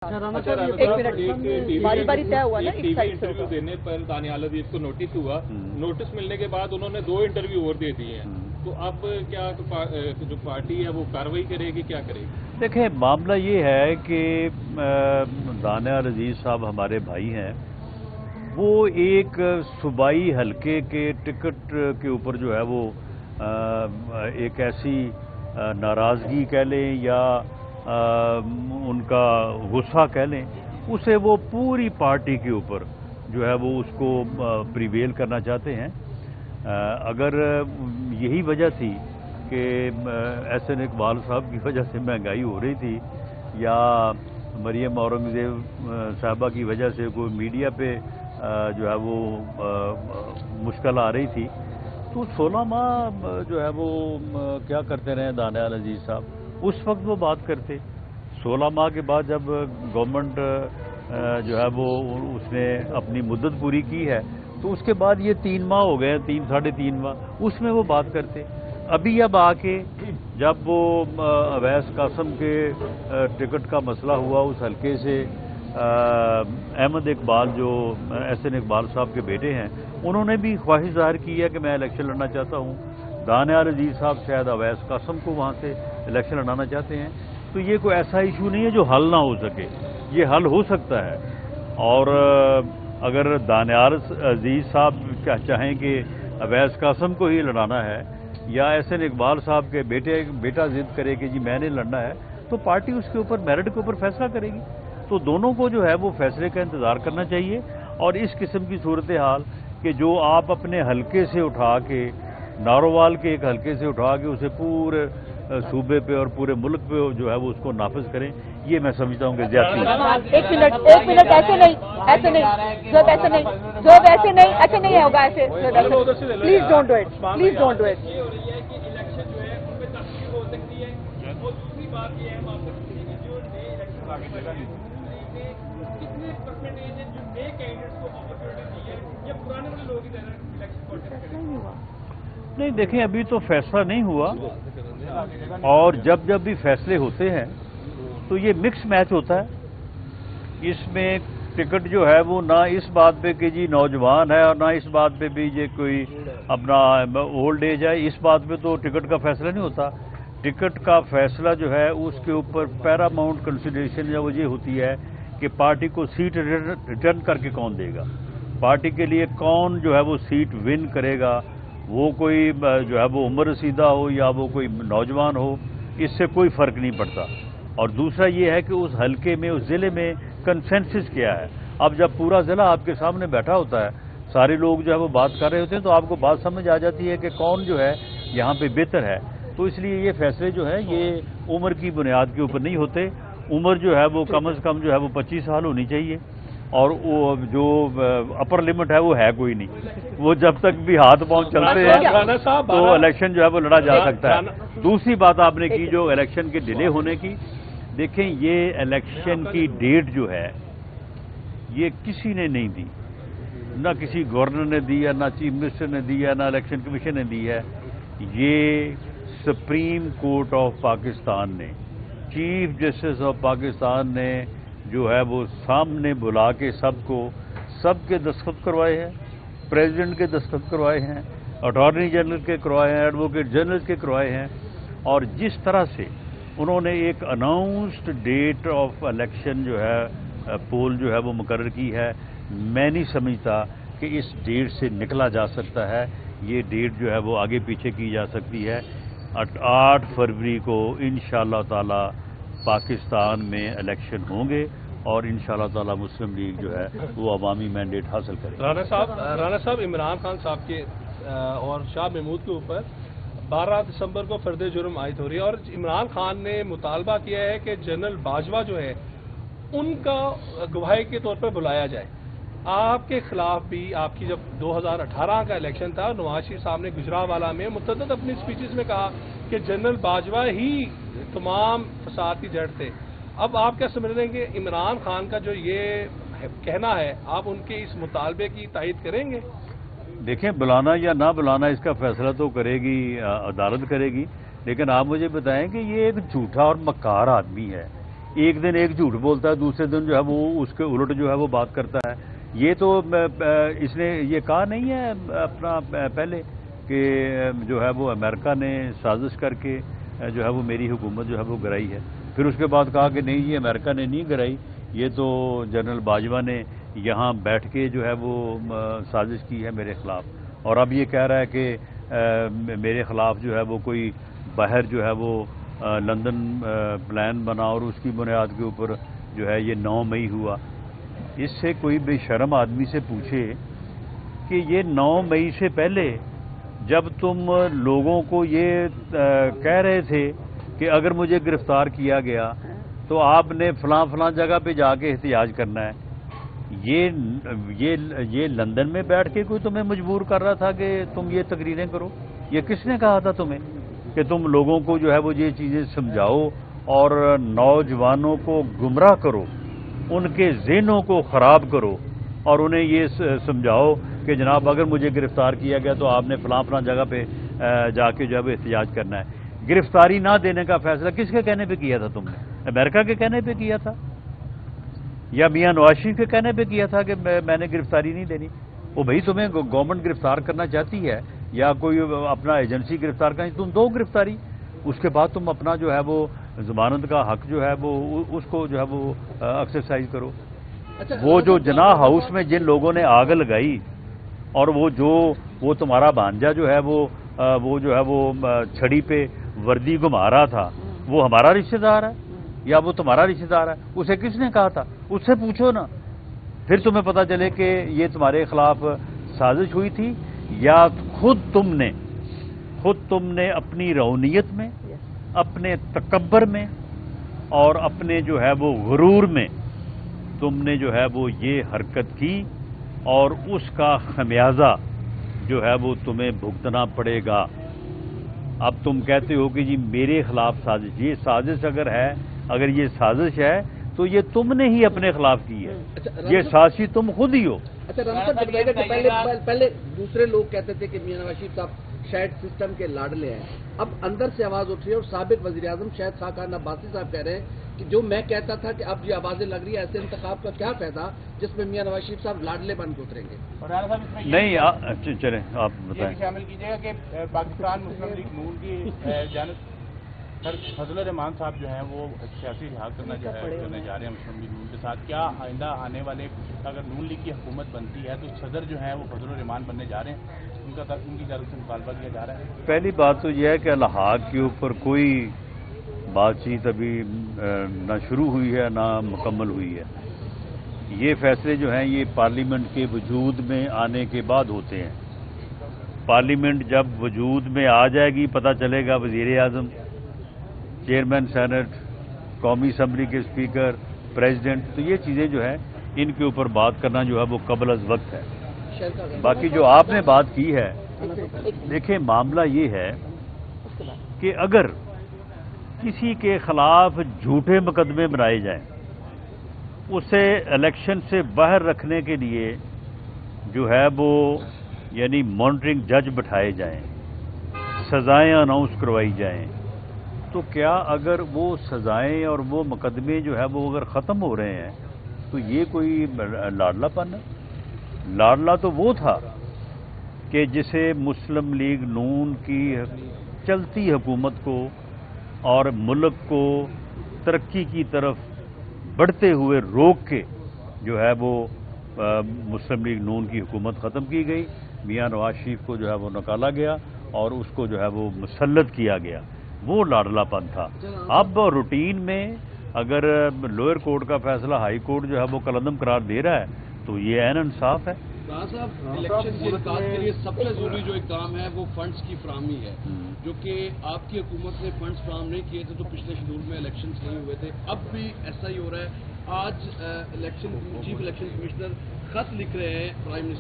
एक मिनट बारी बारी तय हुआ ना। टीवी इंटरव्यू देने पर दानियाल अजीज को नोटिस हुआ, नोटिस मिलने के बाद उन्होंने 2 इंटरव्यू और दे दिए हैं। तो अब क्या जो पार्टी है वो कार्रवाई करेगी, क्या करेगी? देखिए, मामला ये है कि दानियाल अजीज साहब हमारे भाई हैं। वो एक सूबाई हलके के टिकट के ऊपर जो है वो एक ऐसी नाराज़गी कह लें या उनका गुस्सा कह लें, उसे वो पूरी पार्टी के ऊपर जो है वो उसको प्रिवेल करना चाहते हैं। अगर यही वजह थी कि एहसन इकबाल साहब की वजह से महंगाई हो रही थी या मरियम औरंगजेब साहबा की वजह से कोई मीडिया पे जो है वो मुश्किल आ रही थी, तो 16 माह जो है वो क्या करते रहे दानियाल अजीज साहब। उस वक्त वो बात करते। 16 माह के बाद जब गवर्नमेंट जो है वो उसने अपनी मुद्दत पूरी की है, तो उसके बाद ये 3 माह हो गए, 3 साढ़े 3 माह, उसमें वो बात करते। अभी अब आके जब वो अवैस कासम के टिकट का मसला हुआ, उस हल्के से अहमद इकबाल जो एहसन इकबाल साहब के बेटे हैं, उन्होंने भी ख्वाहिश जाहिर की है कि मैं इलेक्शन लड़ना चाहता हूँ। दानियाल अजीज साहब शायद अवैस कासम को वहाँ से इलेक्शन लड़ाना चाहते हैं। तो ये कोई ऐसा इशू नहीं है जो हल ना हो सके, ये हल हो सकता है। और अगर दानियाल अजीज साहब क्या चाहें कि अवैस कासम को ही लड़ाना है या एहसन इकबाल साहब के बेटा जिद करे कि जी मैंने लड़ना है, तो पार्टी उसके ऊपर मेरिट के ऊपर फैसला करेगी। तो दोनों को जो है वो फैसले का इंतजार करना चाहिए। और इस किस्म की सूरत हाल कि जो आप अपने हलके से उठा के, नारोवाल के एक हलके से उठा के उसे पूरे सूबे पे और पूरे मुल्क पे जो है वो उसको नाफिज करें, ये मैं समझता हूँ कि ज्यादती। एक मिनट ऐसे नहीं जो ऐसे नहीं होगा ऐसे। Please don't do it, please don't do it. नहीं, देखें, अभी तो फैसला नहीं हुआ, और जब जब भी फैसले होते हैं तो ये मिक्स मैच होता है। इसमें टिकट जो है वो ना इस बात पे कि जी नौजवान है और ना इस बात पे भी ये कोई अपना ओल्ड एज है, इस बात पे तो टिकट का फैसला नहीं होता। टिकट का फैसला जो है उसके ऊपर पैरामाउंट कंसिडरेशन जो ये होती है कि पार्टी को सीट रिटर्न करके कौन देगा, पार्टी के लिए कौन जो है वो सीट विन करेगा। वो कोई जो है वो उम्र रसीदा हो या वो कोई नौजवान हो, इससे कोई फर्क नहीं पड़ता। और दूसरा ये है कि उस हलके में, उस जिले में कंसेंसस क्या है। अब जब पूरा जिला आपके सामने बैठा होता है, सारे लोग जो है वो बात कर रहे होते हैं, तो आपको बात समझ आ जाती है कि कौन जो है यहाँ पे बेहतर है। तो इसलिए ये फैसले जो है ये उम्र की बुनियाद के ऊपर नहीं होते। उम्र जो है वो कम से कम जो है वो 25 साल होनी चाहिए, और वो जो अपर लिमिट है वो है कोई नहीं। वो जब तक भी हाथ पांव चलते हैं तो इलेक्शन जो है वो लड़ा जा सकता है। दूसरी बात आपने की जो इलेक्शन के डिले होने की, देखें ये इलेक्शन की डेट जो है ये किसी ने नहीं दी, ना किसी गवर्नर ने दी है, ना चीफ मिनिस्टर ने दी है, ना इलेक्शन कमीशन ने दी है। ये सुप्रीम कोर्ट ऑफ पाकिस्तान ने, चीफ जस्टिस ऑफ पाकिस्तान ने जो है वो सामने बुला के सबके दस्तखत करवाए हैं, प्रेसिडेंट के दस्तखत करवाए हैं, अटॉर्नी जनरल के करवाए हैं, एडवोकेट जनरल के करवाए हैं। और जिस तरह से उन्होंने एक अनाउंस्ड डेट ऑफ इलेक्शन जो है पोल जो है वो मुकर्रर की है, मैं नहीं समझता कि इस डेट से निकला जा सकता है। ये डेट जो है वो आगे पीछे की जा सकती है। 8 फरवरी को इंशाअल्लाह ताला पाकिस्तान में इलेक्शन होंगे और इंशाअल्लाह ताला मुस्लिम लीग जो है वो अवामी मैंडेट हासिल करेगी। राणा साहब इमरान खान साहब के और शाह महमूद के ऊपर 12 दिसंबर को फर्द जुर्म आयद हो रही है, और इमरान खान ने मुतालबा किया है कि जनरल बाजवा जो है उनका गवाही के तौर पर बुलाया जाए। आपके खिलाफ भी आपकी जब 2018 का इलेक्शन था, नवाज शरीफ साहब ने गुजरावाला में मुतअद्दिद अपनी स्पीचेस में कहा कि जनरल बाजवा ही तमाम फसाद की जड़ थे। अब आप क्या समझ रहे हैं कि इमरान खान का जो ये कहना है, आप उनके इस मुतालबे की तायद करेंगे? देखें, बुलाना या ना बुलाना इसका फैसला तो करेगी अदालत करेगी, लेकिन आप मुझे बताएं कि ये एक झूठा और मक्कार आदमी है। ایک دن ایک جھوٹ بولتا ہے، دوسرے دن جو ہے وہ اس کے الٹ جو ہے وہ بات کرتا ہے. یہ تو اس نے یہ کہا نہیں ہے اپنا پہلے کہ جو ہے وہ امریکہ نے سازش کر کے جو ہے وہ میری حکومت جو ہے وہ گرائی ہے. پھر اس کے بعد کہا کہ نہیں یہ امریکہ نے نہیں گرائی، یہ تو جنرل باجوہ نے یہاں بیٹھ کے جو ہے وہ سازش کی ہے میرے خلاف. اور اب یہ کہہ رہا ہے کہ میرے خلاف جو ہے وہ کوئی باہر جو ہے وہ لندن پلان بنا اور اس کی بنیاد کے اوپر جو ہے یہ 9 مئی ہوا. اس سے کوئی بے شرم آدمی سے پوچھے کہ یہ 9 مئی سے پہلے جب تم لوگوں کو یہ کہہ رہے تھے کہ اگر مجھے گرفتار کیا گیا تو آپ نے فلاں فلاں جگہ پہ جا کے احتجاج کرنا ہے، یہ لندن میں بیٹھ کے کوئی تمہیں مجبور کر رہا تھا کہ تم یہ تقریریں کرو؟ یہ کس نے کہا تھا تمہیں کہ تم لوگوں کو جو ہے وہ یہ چیزیں سمجھاؤ اور نوجوانوں کو گمراہ کرو، ان کے ذہنوں کو خراب کرو اور انہیں یہ سمجھاؤ کہ جناب اگر مجھے گرفتار کیا گیا تو آپ نے فلاں فلاں جگہ پہ جا کے جو ہے وہ احتجاج کرنا ہے؟ گرفتاری نہ دینے کا فیصلہ کس کے کہنے پہ کیا تھا تم نے؟ امریکہ کے کہنے پہ کیا تھا یا میاں نواز شریف کے کہنے پہ کیا تھا کہ میں نے گرفتاری نہیں دینی؟ وہ بھائی تمہیں گورنمنٹ گرفتار کرنا چاہتی ہے یا کوئی اپنا ایجنسی گرفتار کرنا، تم دو گرفتاری، اس کے بعد تم اپنا جو ہے وہ ضمانت کا حق جو ہے وہ اس کو جو ہے وہ ایکسرسائز کرو. وہ جو جناح ہاؤس میں جن لوگوں نے آگ لگائی اور وہ تمہارا بھانجا جو ہے وہ جو ہے وہ چھڑی پہ وردی گھما رہا تھا، وہ ہمارا رشتہ دار ہے یا وہ تمہارا رشتہ دار ہے؟ اسے کس نے کہا تھا؟ اس سے پوچھو نا، پھر تمہیں پتہ چلے کہ یہ تمہارے خلاف سازش ہوئی تھی یا خود تم نے اپنی رونیت میں، اپنے تکبر میں اور اپنے جو ہے وہ غرور میں تم نے جو ہے وہ یہ حرکت کی اور اس کا خمیازہ جو ہے وہ تمہیں بھگتنا پڑے گا. اب تم کہتے ہو کہ جی میرے خلاف سازش، یہ سازش اگر یہ سازش ہے تو یہ تم نے ہی اپنے خلاف کی ہے، یہ سازشی تم خود ہی ہو. اچھا رام صاحب بتائیے گا کہ پہلے دوسرے لوگ کہتے تھے کہ میاں نواز شریف صاحب شاید سسٹم کے لاڈلے ہیں، اب اندر سے آواز اٹھ رہی ہے اور سابق وزیر اعظم شاید خاقان عباسی صاحب کہہ رہے ہیں کہ جو میں کہتا تھا کہ اب یہ آوازیں لگ رہی ہے، ایسے انتخاب کا کیا فائدہ جس میں میاں نواز شریف صاحب لاڈلے بن کے اتریں گے؟ نہیں چلیں آپ بتائیں. شامل کیجیے گا کہ پاکستان مسلم لیگ نون کی جانب سر فضل الرحمان صاحب جو ہیں وہ سیاسی لحاظ کرنے جا رہے ہیں مسلم لیگ نون کے ساتھ. کیا آئندہ آنے والے اگر نون لیگ کی حکومت بنتی ہے تو صدر جو ہیں وہ فضل الرحمان بننے جا رہے ہیں؟ ان کی جانب سے مطالبہ کیا جا رہا ہے. پہلی بات تو یہ ہے کہ الحاق کے اوپر کوئی بات چیت ابھی نہ شروع ہوئی ہے نہ مکمل ہوئی ہے. یہ فیصلے جو ہیں یہ پارلیمنٹ کے وجود میں آنے کے بعد ہوتے ہیں. پارلیمنٹ جب وجود میں آ جائے گی پتہ چلے گا وزیر اعظم، چیئرمین سینٹ، قومی اسمبلی کے اسپیکر، پریزیڈنٹ، تو یہ چیزیں جو ہیں ان کے اوپر بات کرنا جو ہے وہ قبل از وقت ہے. باقی جو آپ نے بات کی ہے، دیکھیں معاملہ یہ ہے کہ اگر کسی کے خلاف جھوٹے مقدمے بنائے جائیں، اسے الیکشن سے باہر رکھنے کے لیے جو ہے وہ یعنی مانیٹرنگ جج بٹھائے جائیں، سزائیں اناؤنس کروائی جائیں، تو کیا اگر وہ سزائیں اور وہ مقدمے جو ہے وہ اگر ختم ہو رہے ہیں تو یہ کوئی لاڈلا پن ہے؟ لاڈلا تو وہ تھا کہ جسے مسلم لیگ نون کی چلتی حکومت کو اور ملک کو ترقی کی طرف بڑھتے ہوئے روک کے جو ہے وہ مسلم لیگ نون کی حکومت ختم کی گئی، میاں نواز شریف کو جو ہے وہ نکالا گیا اور اس کو جو ہے وہ مسلط کیا گیا. وہ لاڈلا پن تھا. اب روٹین میں اگر لوئر کورٹ کا فیصلہ ہائی کورٹ جو ہے وہ کالعدم قرار دے رہا ہے تو یہ عین انصاف ہے. صاحب الیکشن کے انعقاد کے لیے سب سے ضروری جو اقدام ہے وہ فنڈز کی فراہمی ہے، جو کہ آپ کی حکومت نے فنڈز فراہم نہیں کیے تھے تو پچھلے شیڈول میں الیکشنز نہیں ہوئے تھے. اب بھی ایسا ہی ہو رہا ہے. آج چیف الیکشن کمشنر خط لکھ رہے ہیں پرائم منسٹر